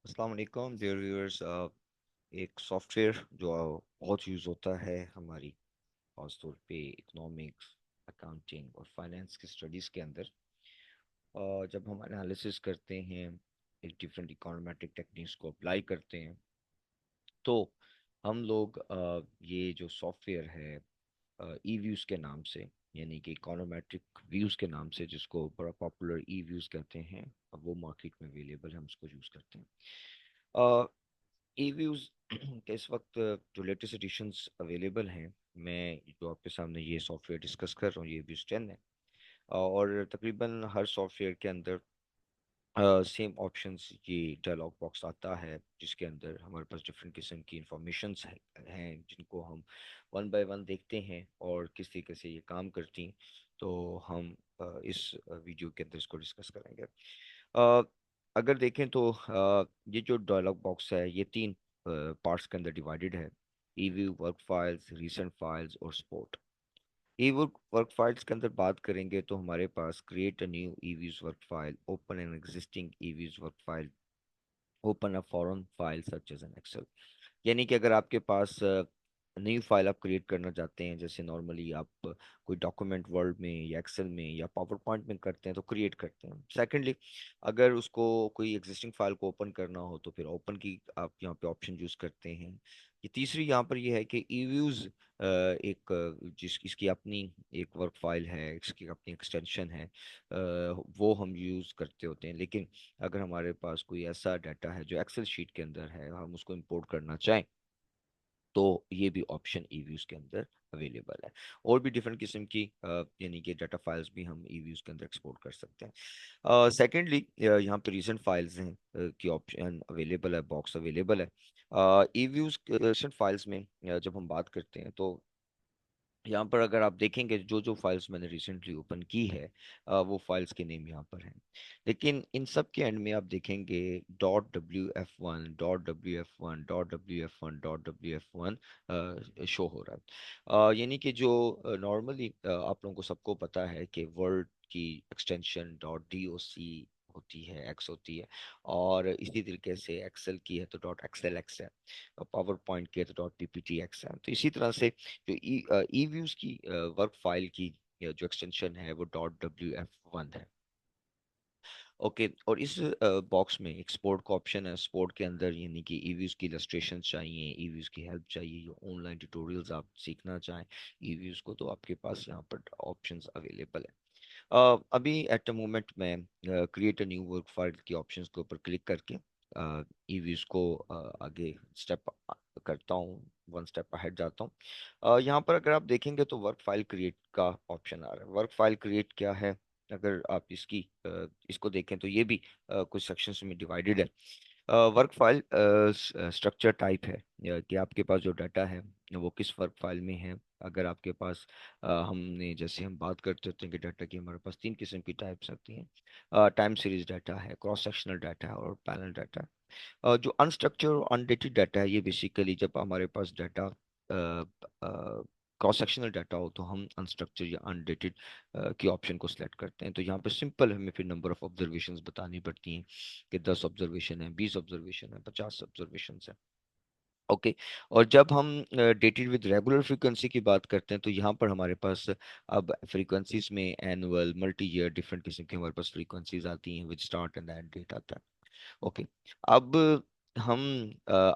अस्सलाम वालेकुम dear viewers. एक सॉफ्टवेयर जो बहुत यूज़ होता है हमारी खासतौर पे इकोनॉमिक्स, अकाउंटिंग और फाइनेंस की स्टडीज़ के अंदर। जब हम एनालिसिस करते हैं, एक डिफरेंट इकोनोमेट्रिक टेक्निक्स को अप्लाई करते हैं, तो हम लोग ये जो सॉफ्टवेयर है ई व्यूज़ के नाम से, यानी कि इकोनोमेट्रिक व्यूज़ के नाम से, जिसको बड़ा पॉपुलर ई व्यूज़ कहते हैं, अब वो मार्केट में अवेलेबल है, हम उसको यूज़ करते हैं। ईव्यूज के इस वक्त जो लेटेस्ट एडिशंस अवेलेबल हैं, मैं जो आपके सामने ये सॉफ्टवेयर डिस्कस कर रहा हूँ, ये ईव्यूज 10 है। और तकरीबन हर सॉफ्टवेयर के अंदर सेम ऑप्शंस, ये डायलॉग बॉक्स आता है जिसके अंदर हमारे पास डिफरेंट किस्म की इंफॉर्मेशंस हैं जिनको हम वन बाय वन देखते हैं और किस तरीके से ये काम करती हैं। तो हम इस वीडियो के अंदर इसको डिस्कस करेंगे। अ, अगर देखें तो ये जो डायलॉग बॉक्स है, ये तीन पार्ट्स के अंदर डिवाइडेड है: EViews, work files, recent files और सपोर्ट। ई वर्क फाइल्स के अंदर बात करेंगे तो हमारे पास create a new EViews work file, open an existing EViews work file, open a foreign file such as an Excel. यानी कि अगर आपके पास नई फाइल आप क्रिएट करना चाहते हैं, जैसे नॉर्मली आप कोई डॉक्यूमेंट वर्ड में या एक्सेल में या पावर पॉइंट में करते हैं तो क्रिएट करते हैं। सेकेंडली, अगर उसको कोई एग्जिस्टिंग फाइल को ओपन करना हो तो फिर ओपन की आप यहाँ पे ऑप्शन यूज करते हैं। ये तीसरी यहाँ पर ये है कि ईव्यूज एक जिस इसकी अपनी एक वर्क फाइल है, इसकी अपनी एक्सटेंशन है, वो हम यूज़ करते होते हैं। लेकिन अगर हमारे पास कोई ऐसा डाटा है जो एक्सेल शीट के अंदर है, हम उसको इंपोर्ट करना चाहें, तो ये भी ऑप्शन ईव्यूज के अंदर अवेलेबल है। और भी डिफरेंट किस्म की यानी कि डाटा फाइल्स भी हम ईव्यूज के अंदर एक्सपोर्ट कर सकते हैं। सेकेंडली, यहाँ पे रीसेंट फाइल्स हैं की ऑप्शन अवेलेबल है, बॉक्स अवेलेबल है। ईव्यूज रीसेंट फाइल्स में जब हम बात करते हैं तो यहाँ पर अगर आप देखेंगे, जो जो फाइल्स मैंने रिसेंटली ओपन की है, वो फाइल्स के नेम यहाँ पर हैं। लेकिन इन सब के एंड में आप देखेंगे .wf1, .wf1, .wf1, .wf1 show हो रहा है। यानी कि जो नॉर्मली आप लोगों को सबको पता है कि वर्ड की एक्सटेंशन .doc होती है, एक्स होती है। और इसी तरीके से एक्सेल की है तो .xlx है, और पावर पॉइंट की है तो .pptx है। तो इसी तरह से जो ई व्यूज की वर्क फाइल की जो एक्सटेंशन है वो .wf1 है। ओके, और इस बॉक्स में एक्सपोर्ट का ऑप्शन है। एक्सपोर्ट के अंदर यानी कि ईव्यूज की इलस्ट्रेशन चाहिए, ईव्यूज की हेल्प चाहिए, या ऑनलाइन ट्यूटोरियल्स आप सीखना चाहें ईव्यूज को, तो आपके पास यहाँ पर ऑप्शंस अवेलेबल है। अभी एट द मोमेंट मैं create a new work file की ऑप्शंस के ऊपर क्लिक करके ईव्यूज को आगे स्टेप करता हूँ, वन स्टेप अहेड जाता हूँ। यहाँ पर अगर आप देखेंगे तो वर्क फाइल क्रिएट का ऑप्शन आ रहा है। वर्क फाइल क्रिएट क्या है? अगर आप इसको देखें तो ये भी कुछ सेक्शंस में डिवाइडेड है। वर्क फाइल स्ट्रक्चर टाइप है, कि आपके पास जो डाटा है वो किस वर्क फाइल में है। अगर आपके पास हमने जैसे हम बात करते होते हैं कि डाटा की हमारे पास तीन किस्म की टाइप्स आती हैं: टाइम सीरीज डाटा है, क्रॉस सेक्शनल डाटा है और पैनल डाटा है। जो अनस्ट्रक्चर और अनडेटेड डाटा है, ये बेसिकली जब हमारे पास डाटा क्रॉस सेक्शनल डाटा हो तो हम अनस्ट्रक्चर या अनडेटेड की ऑप्शन को सिलेक्ट करते हैं। तो यहाँ पे सिंपल हमें फिर नंबर ऑफ ऑब्जर्वेशंस बतानी पड़ती हैं कि 10 ऑब्जर्वेशन है, 20 ऑब्जर्वेशन है, 50 ऑब्जर्वेशन है। ओके, और जब हम डेटेड विद रेगुलर फ्रीक्वेंसी की बात करते हैं तो यहाँ पर हमारे पास अब फ्रीक्वेंसीज में एनुअल, मल्टी ईयर, डिफरेंट किस्म की हमारे पास फ्रीक्वेंसीज आती हैं with start and end date आता है। ओके, अब हम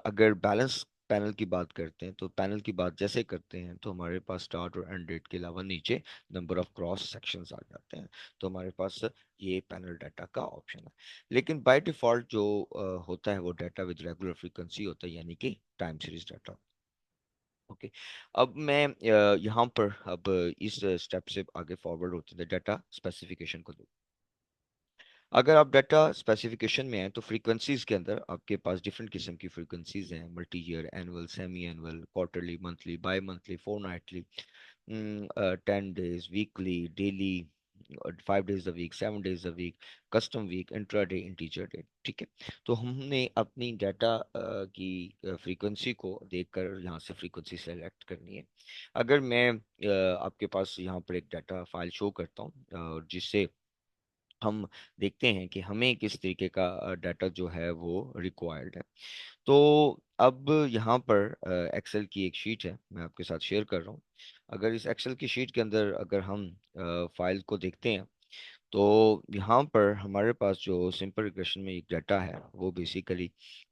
अगर बैलेंस पैनल की बात करते हैं तो पैनल की बात जैसे करते हैं तो हमारे पास स्टार्ट और एंड डेट के अलावा नीचे नंबर ऑफ क्रॉस सेक्शंस आ जाते हैं। तो हमारे पास ये पैनल डाटा का ऑप्शन है। लेकिन बाय डिफॉल्ट जो होता है वो डाटा विद रेगुलर फ्रीक्वेंसी होता है, यानी कि टाइम सीरीज डाटा। ओके, अब मैं यहाँ पर अब इस स्टेप से आगे फॉरवर्ड होते हैं डाटा स्पेसिफिकेशन को। अगर आप डाटा स्पेसिफिकेशन में हैं तो फ्रीक्वेंसीज के अंदर आपके पास डिफरेंट किस्म की फ्रीक्वेंसीज हैं: multi year, annual, semi annual, quarterly, monthly, bi monthly, fortnightly, 10 days, weekly, daily, 5 days a week, 7 days a week, custom week, intraday, integer day. ठीक है, तो हमने अपनी डाटा की फ्रीक्वेंसी को देखकर यहाँ से फ्रीक्वेंसी सेलेक्ट करनी है। अगर मैं आपके पास यहाँ पर एक डाटा फाइल शो करता हूँ जिससे हम देखते हैं कि हमें किस तरीके का डाटा जो है वो रिक्वायर्ड है। तो अब यहाँ पर एक्सेल की एक शीट है, मैं आपके साथ शेयर कर रहा हूँ। अगर इस एक्सेल की शीट के अंदर अगर हम फाइल को देखते हैं, तो यहाँ पर हमारे पास जो सिंपल रिग्रेशन में एक डाटा है वो बेसिकली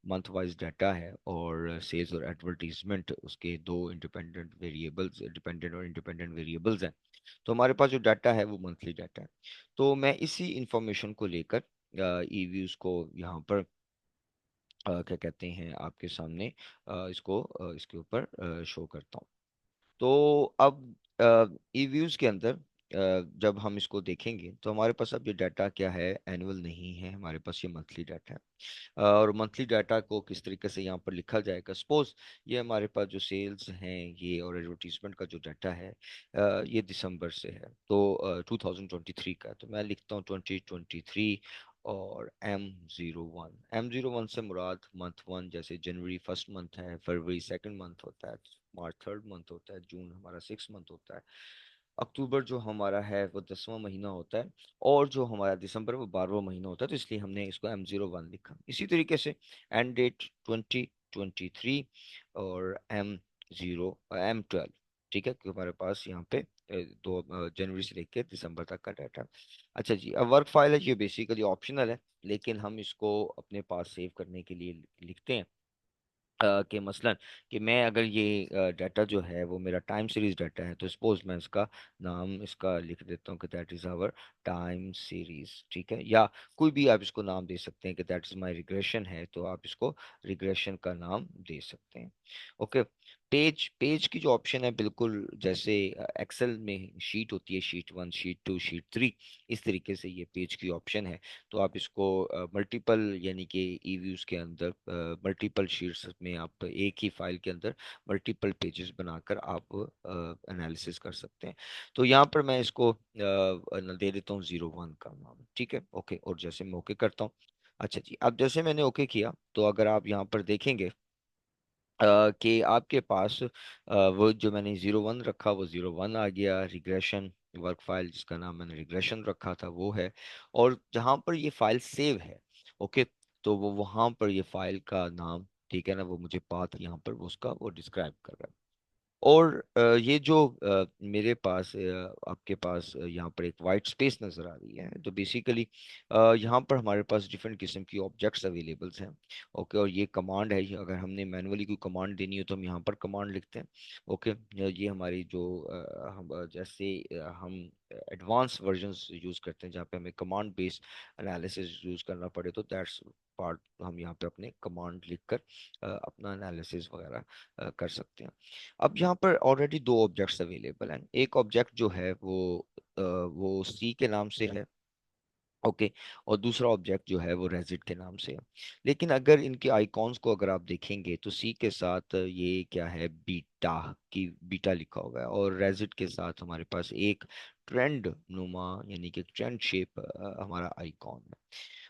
मंथ वाइज डाटा है, और सेल्स और एडवर्टीजमेंट उसके दो डिपेंडेंट और इंडिपेंडेंट वेरिएबल्स हैं। तो हमारे पास जो डाटा है वो मंथली डाटा है। तो मैं इसी इंफॉर्मेशन को लेकर ईव्यूज को यहाँ पर क्या कहते हैं आपके सामने इसके ऊपर शो करता हूँ। तो अब ईव्यूज के अंदर जब हम इसको देखेंगे तो हमारे पास अब ये डाटा क्या है, एनुअल नहीं है, हमारे पास ये मंथली डाटा है। और मंथली डाटा को किस तरीके से यहाँ पर लिखा जाएगा, सपोज ये हमारे पास जो सेल्स हैं ये और एडवर्टीजमेंट का जो डाटा है ये दिसंबर से है, तो 2023 का है। तो मैं लिखता हूँ 2023 और M01 से मुराद मंथ वन, जैसे जनवरी फर्स्ट मंथ है, फरवरी सेकंड मंथ होता है, मार्च थर्ड मंथ होता है, जून हमारा सिक्स मंथ होता है, अक्टूबर जो हमारा है वो 10वां महीना होता है, और जो हमारा दिसंबर वो 12वां महीना होता है। तो इसलिए हमने इसको M01 लिखा। इसी तरीके से एंड डेट 2023 और M12, ठीक है, क्योंकि हमारे पास यहाँ पे जनवरी से लेकर दिसंबर तक का डाटा। अच्छा जी, अब वर्क फाइल है, ये बेसिकली ऑप्शनल है, लेकिन हम इसको अपने पास सेव करने के लिए लिखते हैं कि मसलन कि मैं अगर ये डाटा जो है वो मेरा टाइम सीरीज डाटा है, तो सपोज मैं इसका नाम इसका लिख देता हूँ कि that is our time series, ठीक है, या कोई भी आप इसको नाम दे सकते हैं कि दैट इज माय रिग्रेशन है, तो आप इसको रिग्रेशन का नाम दे सकते हैं। ओके। पेज पेज की जो ऑप्शन है, बिल्कुल जैसे एक्सेल में शीट होती है, sheet one, sheet two, sheet three, इस तरीके से ये पेज की ऑप्शन है। तो आप इसको मल्टीपल यानी कि ईव्यूज के अंदर मल्टीपल शीट्स में आप एक ही फाइल के अंदर मल्टीपल पेजेस बनाकर आप एनालिसिस कर सकते हैं। तो यहाँ पर मैं इसको दे देता हूँ 01 का नाम, ठीक है, ओके, और जैसे मैं ओके करता हूँ। अच्छा जी, अब जैसे मैंने ओके किया, तो अगर आप यहाँ पर देखेंगे कि आपके पास वो जो मैंने 01 रखा वो 01 आ गया, रिग्रेशन वर्क फाइल जिसका नाम मैंने रिग्रेशन रखा था वो है, और जहाँ पर ये फाइल सेव है, ओके, तो वो वहाँ पर ये फाइल का नाम, ठीक है ना, वो मुझे पाथ यहाँ पर वो उसका वो डिस्क्राइब कर रहा है। और ये जो मेरे पास आपके पास यहाँ पर एक वाइट स्पेस नज़र आ रही है, तो बेसिकली यहाँ पर हमारे पास डिफरेंट किस्म की ऑब्जेक्ट्स अवेलेबल्स हैं। ओके, और ये कमांड है, अगर हमने मैनुअली कोई कमांड देनी हो तो हम यहाँ पर कमांड लिखते हैं। ओके, ये हमारी जो जैसे हम एडवांस वर्जन्स यूज़ करते हैं जहाँ पे हमें कमांड बेस्ड एनालिसिस यूज़ करना पड़े, तो दैट्स पार्ट हम यहाँ पे अपने कमांड लिखकर अपना एनालिसिस वगैरह कर सकते हैं। अब यहाँ पर ऑलरेडी दो ऑब्जेक्ट्स अवेलेबल हैं, एक ऑब्जेक्ट जो है वो सी के नाम से है, ओके, और दूसरा ऑब्जेक्ट जो है वो रेजिट के नाम से है। लेकिन अगर इनके आइकॉन्स को अगर आप देखेंगे तो सी के साथ ये क्या है, बीटा लिखा हुआ है, और रेजिट के साथ हमारे पास एक ट्रेंड नुमा यानी कि ट्रेंड शेप हमारा आइकॉन है।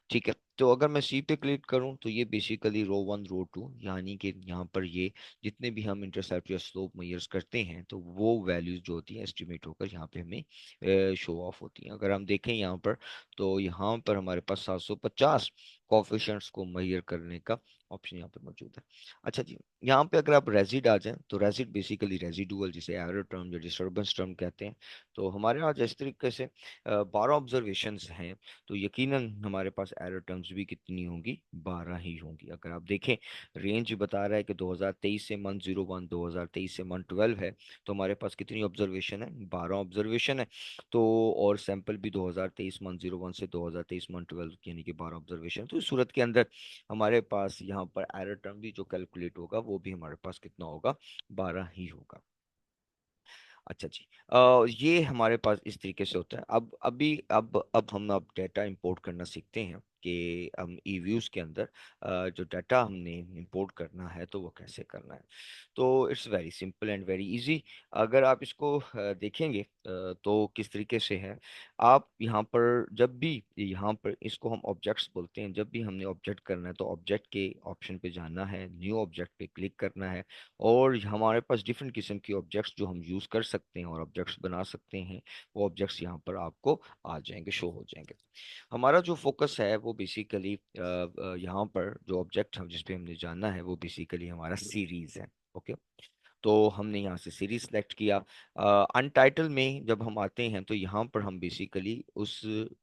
ठीक है, तो अगर मैं सी पे क्लिक करूं तो ये basically row one row two, यानी कि यहाँ पर ये जितने भी हम इंटरसेप्ट या स्लोप मेजर्स करते हैं तो वो वैल्यूज जो होती हैं एस्टिमेट होकर यहाँ पे हमें शो ऑफ होती हैं। अगर हम देखें यहाँ पर, तो यहाँ पर हमारे पास 750 कोफिशिएंट्स को मेजर करने का ऑप्शन यहाँ पे मौजूद है। अच्छा जी, यहाँ पे अगर आप रेजिड आ जाएं, तो रेजिड बेसिकली रेजिडुअल, जिसे एरर टर्म या डिस्टर्बेंस टर्म कहते हैं। तो हमारे यहाँ जिस तरीके से 12 ऑब्जर्वेशन हैं, तो यकीनन हमारे पास एरर टर्म्स भी कितनी होंगी, 12 ही होंगी। अगर आप देखें, रेंज बता रहा है कि 2023 से मंथ 01, 2023 से मंथ 12 है, तो हमारे पास कितनी ऑब्जर्वेशन है, 12 ऑब्जर्वेशन है। तो और सैंपल भी 2023 मंथ 01 से 2023 मंथ 12 यानी कि 12 ऑब्जर्वेशन। तो इस सूरत के अंदर हमारे पास यहाँ पर एरर टर्म भी जो कैलकुलेट होगा वो भी हमारे पास कितना होगा, 12 ही होगा। अच्छा जी, ये हमारे पास इस तरीके से होता है। अब हम डेटा इंपोर्ट करना सीखते हैं। कि हम ईव्यूज के अंदर जो डाटा हमने इंपोर्ट करना है तो वो कैसे करना है। तो it's very simple and very easy. अगर आप इसको देखेंगे तो किस तरीके से है। आप यहाँ पर जब भी यहाँ पर इसको हम ऑब्जेक्ट्स बोलते हैं, जब भी हमने ऑब्जेक्ट करना है तो ऑब्जेक्ट के ऑप्शन पे जाना है, न्यू ऑब्जेक्ट पे क्लिक करना है, और हमारे पास डिफरेंट किस्म की ऑब्जेक्ट्स जो हम यूज़ कर सकते हैं और ऑब्जेक्ट्स बना सकते हैं, वो ऑब्जेक्ट्स यहाँ पर आपको आ जाएंगे, शो हो जाएंगे। हमारा जो फोकस है वो बेसिकली यहाँ पर जो ऑब्जेक्ट हम जिस पे हमने जाना है वो बेसिकली हमारा सीरीज है। ओके, तो हमने यहाँ से सीरीज सेलेक्ट किया। अनटाइटल में जब हम आते हैं तो यहाँ पर हम बेसिकली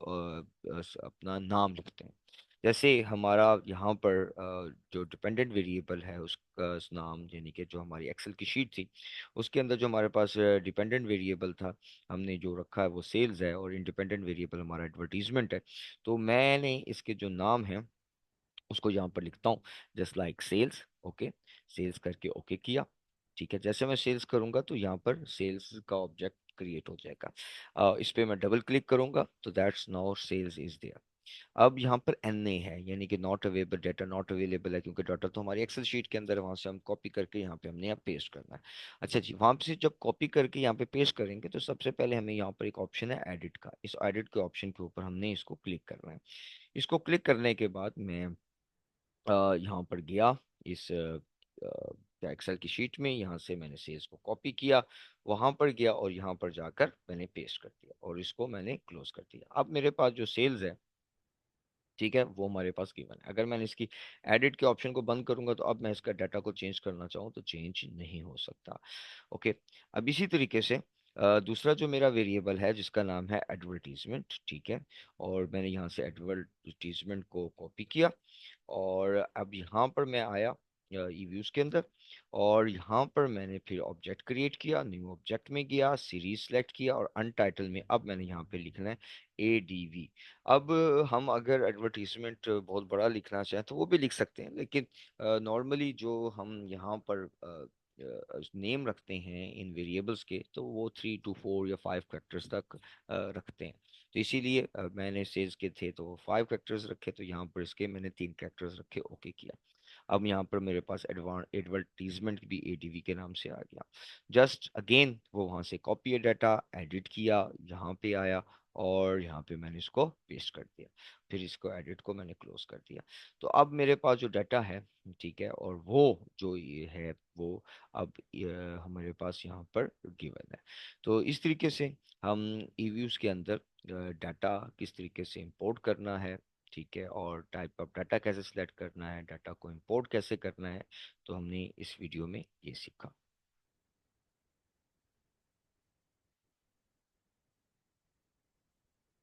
अपना नाम लिखते हैं। जैसे हमारा यहाँ पर जो डिपेंडेंट वेरिएबल है उसका नाम, यानी कि जो हमारी एक्सेल की शीट थी उसके अंदर जो हमारे पास डिपेंडेंट वेरिएबल था, हमने जो रखा है वो सेल्स है, और इंडिपेंडेंट वेरिएबल हमारा एडवर्टीजमेंट है। तो मैंने इसके जो नाम है उसको यहाँ पर लिखता हूँ, just like cells. Okay, cells करके ओके किया। ठीक है, जैसे मैं सेल्स करूंगा तो यहाँ पर सेल्स का ऑब्जेक्ट क्रिएट हो जाएगा। इस पे मैं डबल क्लिक करूंगा तो that's now cells is there. अब यहाँ पर एन ए है, यानी कि not available, data not available है, क्योंकि डाटा तो हमारी एक्सेल शीट के अंदर है, वहां से हम कॉपी करके यहाँ पे हमने यहाँ पेस्ट करना है। अच्छा जी, वहां से जब कॉपी करके यहाँ पे पेस्ट करेंगे तो सबसे पहले हमें यहाँ पर एक ऑप्शन है एडिट का, इस एडिट के ऑप्शन के ऊपर हमने इसको क्लिक करना है। इसको क्लिक करने के बाद मैं यहाँ पर गया, इस एक्सेल की शीट में, यहाँ से मैंने सेल्स को कॉपी किया, वहां पर गया और यहाँ पर जाकर मैंने पेस्ट कर दिया और इसको मैंने क्लोज कर दिया। अब मेरे पास जो सेल्स है, ठीक है, वो हमारे पास गिवन है। अगर मैंने इसकी एडिट के ऑप्शन को बंद करूंगा तो अब मैं इसका डाटा को चेंज करना चाहूँ तो चेंज नहीं हो सकता। ओके, अब इसी तरीके से दूसरा जो मेरा वेरिएबल है जिसका नाम है एडवर्टीजमेंट, ठीक है, और मैंने यहाँ से एडवर्टीजमेंट को कॉपी किया और अब यहाँ पर मैं आया ईव्यूज के अंदर, और यहाँ पर मैंने फिर ऑब्जेक्ट क्रिएट किया, न्यू ऑब्जेक्ट में गया, सीरीज सेलेक्ट किया, और अनटाइटल में अब मैंने यहाँ पे लिखना है ADV। अब हम अगर एडवर्टीजमेंट बहुत बड़ा लिखना चाहें तो वो भी लिख सकते हैं, लेकिन नॉर्मली जो हम यहाँ पर नेम रखते हैं इन वेरिएबल्स के, तो वो 3 to 4 या 5 कैरेक्टर्स तक रखते हैं। तो इसीलिए मैंने सेल्स के थे तो 5 कैरेक्टर्स रखे, तो यहाँ पर इसके मैंने 3 कैरेक्टर्स रखे, ओके किया। अब यहाँ पर मेरे पास एडवर्टीजमेंट भी ADV के नाम से आ गया। जस्ट अगेन वो वहाँ से कॉपी है डाटा, एडिट किया, यहाँ पे आया और यहाँ पे मैंने इसको पेस्ट कर दिया, फिर इसको एडिट को मैंने क्लोज कर दिया। तो अब मेरे पास जो डाटा है, ठीक है, और वो जो ये है वो अब हमारे पास यहाँ पर गिवन है। तो इस तरीके से हम ईव्यूज के अंदर डाटा किस तरीके से इंपोर्ट करना है, ठीक है, और टाइप ऑफ डाटा कैसे सिलेक्ट करना है, डाटा को इंपोर्ट कैसे करना है, तो हमने इस वीडियो में ये सीखा।